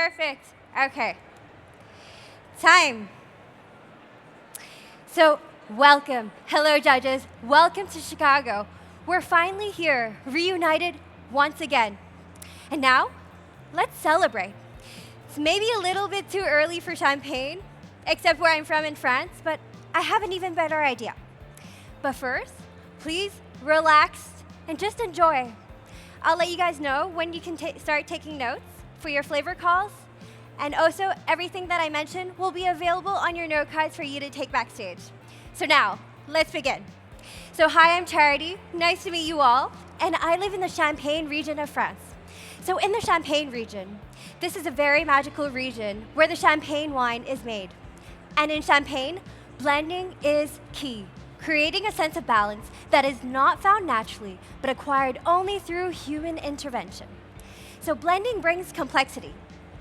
Perfect. Okay. Time. So, welcome. Hello, judges. Welcome to Chicago. We're finally here, reunited once again. And now, let's celebrate. It's maybe a little bit too early for champagne, except where I'm from in France, but I have an even better idea. But first, please relax and just enjoy. I'll let you guys know when you can start taking notes for your flavor calls. And also, everything that I mentioned will be available on your note cards for you to take backstage. So now, let's begin. So hi, I'm Charity. Nice to meet you all. And I live in the Champagne region of France. So in the Champagne region, this is a very magical region where the champagne wine is made. And in Champagne, blending is key, creating a sense of balance that is not found naturally, but acquired only through human intervention. So blending brings complexity.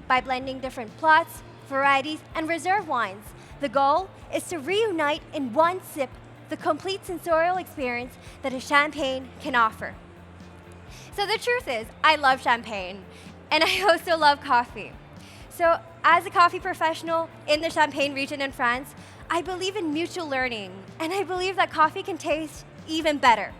By blending different plots, varieties, and reserve wines, the goal is to reunite in one sip the complete sensorial experience that a champagne can offer. So the truth is, I love champagne, and I also love coffee. So as a coffee professional in the Champagne region in France, I believe in mutual learning, and I believe that coffee can taste even better.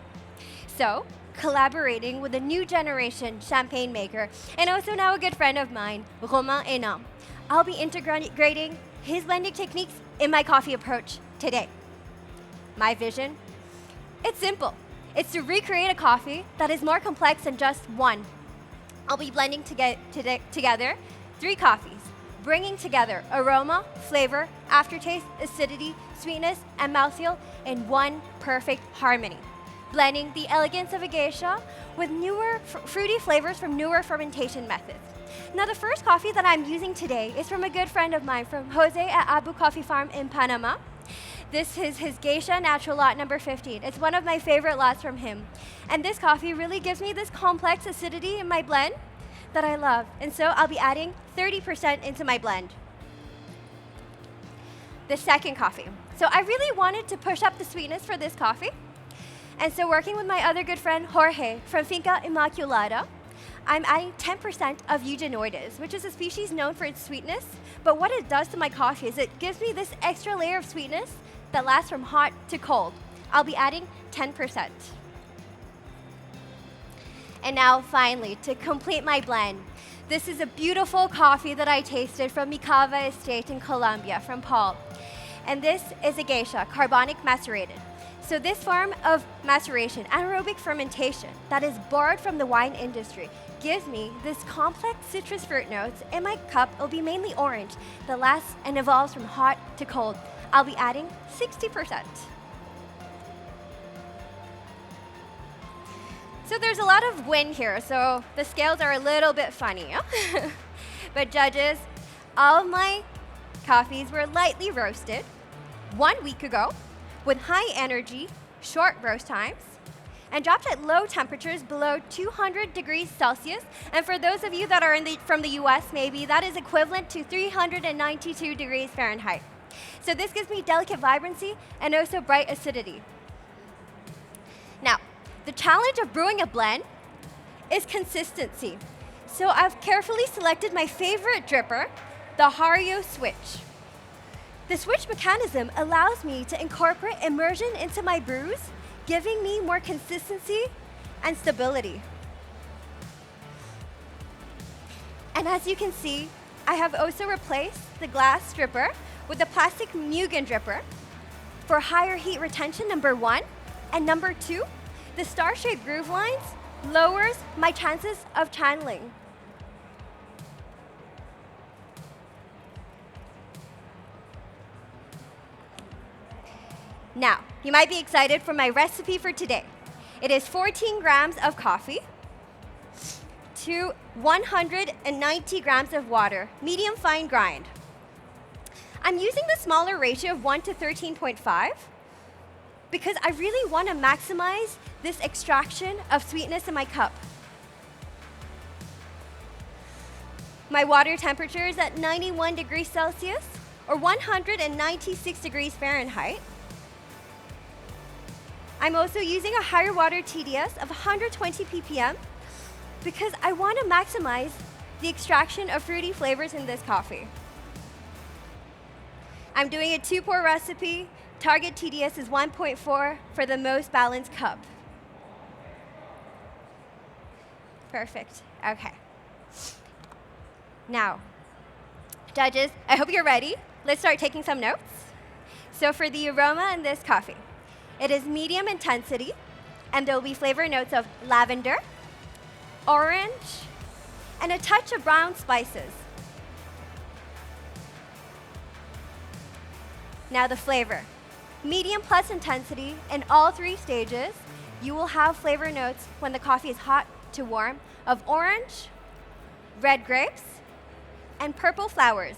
So, collaborating with a new generation champagne maker, and also now a good friend of mine, Romain Hénin, I'll be integrating his blending techniques in my coffee approach today. My vision? It's simple. It's to recreate a coffee that is more complex than just one. I'll be blending together 3 coffees, bringing together aroma, flavor, aftertaste, acidity, sweetness, and mouthfeel in one perfect harmony. Blending the elegance of a geisha with newer fruity flavors from newer fermentation methods. Now, the first coffee that I'm using today is from a good friend of mine, from Jose at Abu Coffee Farm in Panama. This is his Geisha Natural Lot number 15. It's one of my favorite lots from him. And this coffee really gives me this complex acidity in my blend that I love. And so I'll be adding 30% into my blend. The second coffee. So I really wanted to push up the sweetness for this coffee. And so working with my other good friend, Jorge, from Finca Immaculada, I'm adding 10% of Eugenioides, which is a species known for its sweetness. But what it does to my coffee is it gives me this extra layer of sweetness that lasts from hot to cold. I'll be adding 10%. And now, finally, to complete my blend, this is a beautiful coffee that I tasted from Micava Estate in Colombia, from Paul. And this is a geisha, carbonic macerated. So this form of maceration, anaerobic fermentation, that is borrowed from the wine industry, gives me this complex citrus fruit notes. In my cup, it'll be mainly orange, that lasts and evolves from hot to cold. I'll be adding 60%. So there's a lot of wind here, so the scales are a little bit funny. But judges, all of my coffees were lightly roasted 1 week ago with high energy, short roast times, and dropped at low temperatures below 200 degrees Celsius. And for those of you that are from the US, maybe, that is equivalent to 392 degrees Fahrenheit. So this gives me delicate vibrancy and also bright acidity. Now, the challenge of brewing a blend is consistency. So I've carefully selected my favorite dripper, the Hario Switch. The switch mechanism allows me to incorporate immersion into my brews, giving me more consistency and stability. And as you can see, I have also replaced the glass dripper with the plastic Mugen dripper for higher heat retention, number 1. And number 2, the star-shaped groove lines lowers my chances of channeling. Now, you might be excited for my recipe for today. It is 14 grams of coffee to 190 grams of water, medium fine grind. I'm using the smaller ratio of 1 to 13.5 because I really want to maximize this extraction of sweetness in my cup. My water temperature is at 91 degrees Celsius or 196 degrees Fahrenheit. I'm also using a higher water TDS of 120 ppm because I want to maximize the extraction of fruity flavors in this coffee. I'm doing a 2-pour recipe. Target TDS is 1.4 for the most balanced cup. Perfect. Okay. Now, judges, I hope you're ready. Let's start taking some notes. So for the aroma in this coffee, it is medium intensity, and there will be flavor notes of lavender, orange, and a touch of brown spices. Now the flavor. Medium plus intensity in all 3 stages. You will have flavor notes when the coffee is hot to warm of orange, red grapes, and purple flowers.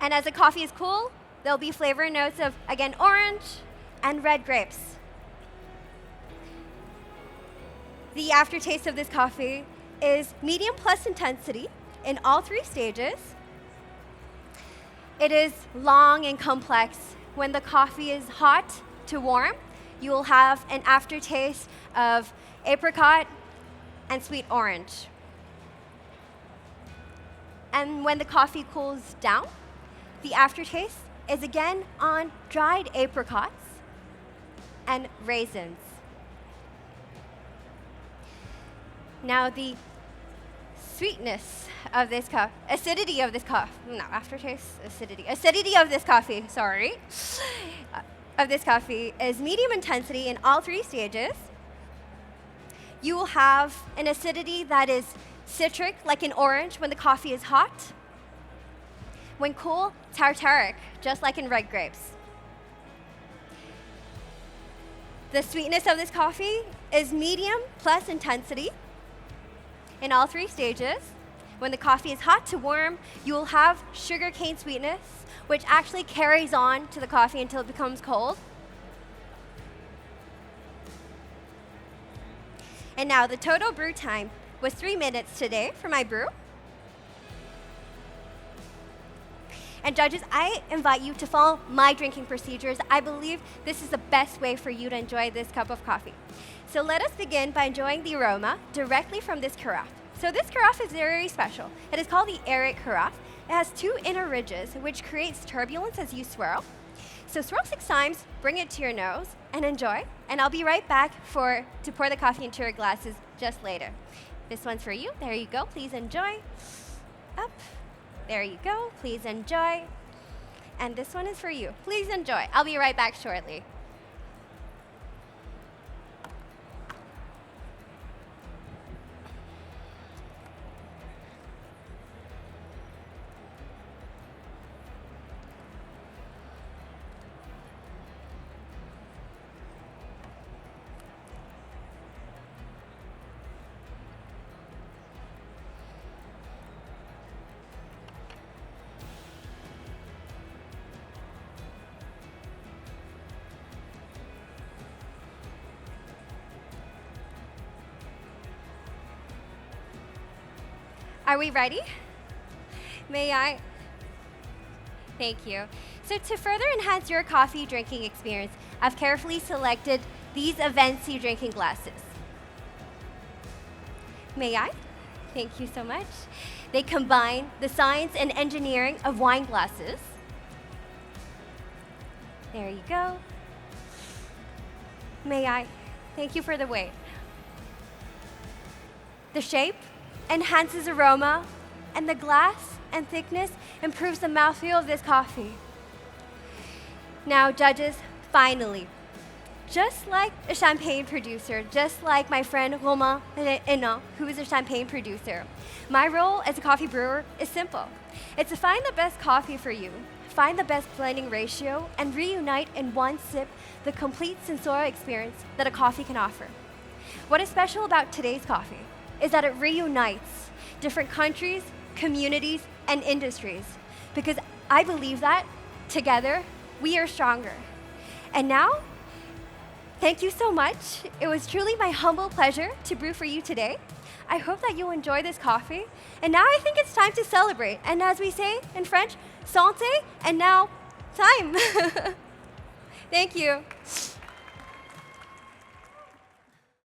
And as the coffee is cool, there'll be flavor notes of, again, orange and red grapes. The aftertaste of this coffee is medium plus intensity in all 3 stages. It is long and complex. When the coffee is hot to warm, you will have an aftertaste of apricot and sweet orange. And when the coffee cools down, the aftertaste is again on dried apricots and raisins. Now the sweetness of this coffee, acidity of this coffee, no, aftertaste, acidity of this coffee, of this coffee is medium intensity in all 3 stages. You will have an acidity that is citric, like in orange, when the coffee is hot. When cool, tartaric, just like in red grapes. The sweetness of this coffee is medium plus intensity in all 3 stages. When the coffee is hot to warm, you will have sugarcane sweetness, which actually carries on to the coffee until it becomes cold. And now the total brew time was 3 minutes today for my brew. And judges, I invite you to follow my drinking procedures. I believe this is the best way for you to enjoy this cup of coffee. So let us begin by enjoying the aroma directly from this carafe. So this carafe is very special. It is called the Eric carafe. It has 2 inner ridges, which creates turbulence as you swirl. So swirl 6 times, bring it to your nose, and enjoy. And I'll be right back to pour the coffee into your glasses just later. This one's for you. There you go. Please enjoy. Up. There you go. Please enjoy. And this one is for you. Please enjoy. I'll be right back shortly. Are we ready? May I? Thank you. So to further enhance your coffee drinking experience, I've carefully selected these Avency drinking glasses. May I? Thank you so much. They combine the science and engineering of wine glasses. There you go. May I? Thank you for the weight. The shape enhances aroma, and the glass and thickness improves the mouthfeel of this coffee. Now, judges, finally, just like a champagne producer, just like my friend Romain Henan, who is a champagne producer, my role as a coffee brewer is simple. It's to find the best coffee for you, find the best blending ratio, and reunite in one sip the complete sensorial experience that a coffee can offer. What is special about today's coffee is that it reunites different countries, communities, and industries, because I believe that together we are stronger. And now, thank you so much. It was truly my humble pleasure to brew for you today. I hope that you'll enjoy this coffee. And now I think it's time to celebrate. And as we say in French, santé, and now time. Thank you.